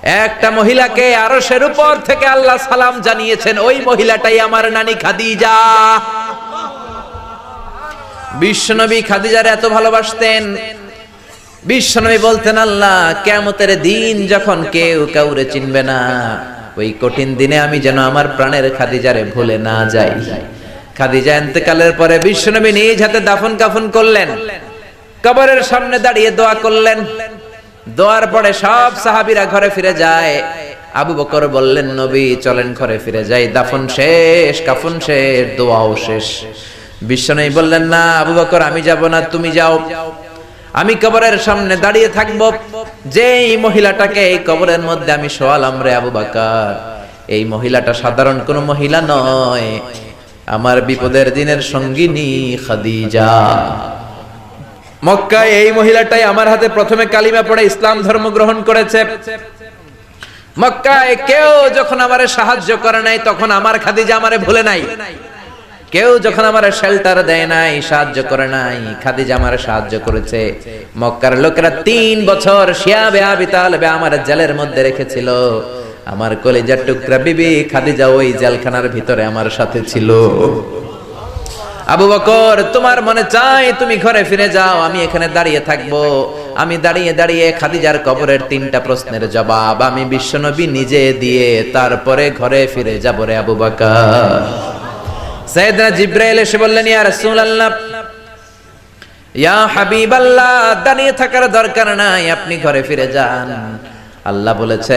একটা মহিলাকে আরশের উপর থেকে আল্লাহ সালাম জানিয়েছেন, ওই মহিলাটাই আমার নানি খাদিজা। বিশ্বনবী খাদিজার এত ভালোবাসতেন, বিশ্বনবী বলতেন, আল্লাহ কিয়ামতের দিন যখন কেউ কাউরে চিনবে না, ওই কঠিন দিনে আমি যেন আমার প্রাণের খাদিজারে ভুলে না যাই। খাদিজা ইন্তেকালের পরে বিশ্বনবী নিজ হাতে দাফন কাফন করলেন, কবরের সামনে দাঁড়িয়ে দোয়া করলেন। দোয়ার পরে সব সাহাবীরা ঘরে ফিরে যায়। আবু বকর বললেন, নবী চলেন ঘরে ফিরে যাই, দাফন শেষ, কাফন শেষ, দোয়াও শেষ। বিশ্বনবী বললেন, না আবু বকর, আমি যাব না, তুমি যাও, আমি কবরের সামনে দাঁড়িয়ে থাকবো। যেই মহিলাটাকে এই কবরের মধ্যে আমি শোয়ালাম রে আবু বকর, এই মহিলাটা সাধারণ কোন মহিলা নয়, আমার বিপদের দিনের সঙ্গিনী খাদিজা। মক্কায় এই মহিলাটাই আমার হাতে প্রথমে কালিমা পড়ে ইসলাম ধর্ম গ্রহণ করেছে। মক্কায় কেউ যখন আমারে সাহায্য করে নাই, তখন আমার খাদিজা আমারে ভুলে নাই। কেউ যখন আমার শেল্টার দেয় নাই, সাহায্য করে নাই, খাদিজা আমারে সাহায্য করেছে। মক্কার লোকেরা 3 বছর শিয়াবে আবি তালেবে আমার জেলের মধ্যে রেখেছিল। আমার কলিজার টুকরা বিবি খাদিজা ওই জেলখানার ভিতরে আমার সাথে ছিল। আবু বকর, তোমার মনে চায় তুমি ঘরে ফিরে যাও, আমি এখানে দাঁড়িয়ে থাকবো। আমি দাঁড়িয়ে দাঁড়িয়ে খাদিজার কবরের 3টা প্রশ্নের জবাব আমি বিশ্বনবী নিজে দিয়ে তারপরে ঘরে ফিরে যাব রে আবু বকর। সাইয়েদনা জিবরাইল এসে বললেন, ইয়া রাসূলুল্লাহ, ইয়া হাবিবাল্লাহ, দাঁড়িয়ে থাকার দরকার নাই, আপনি ঘরে ফিরে যান। আল্লাহ বলেছে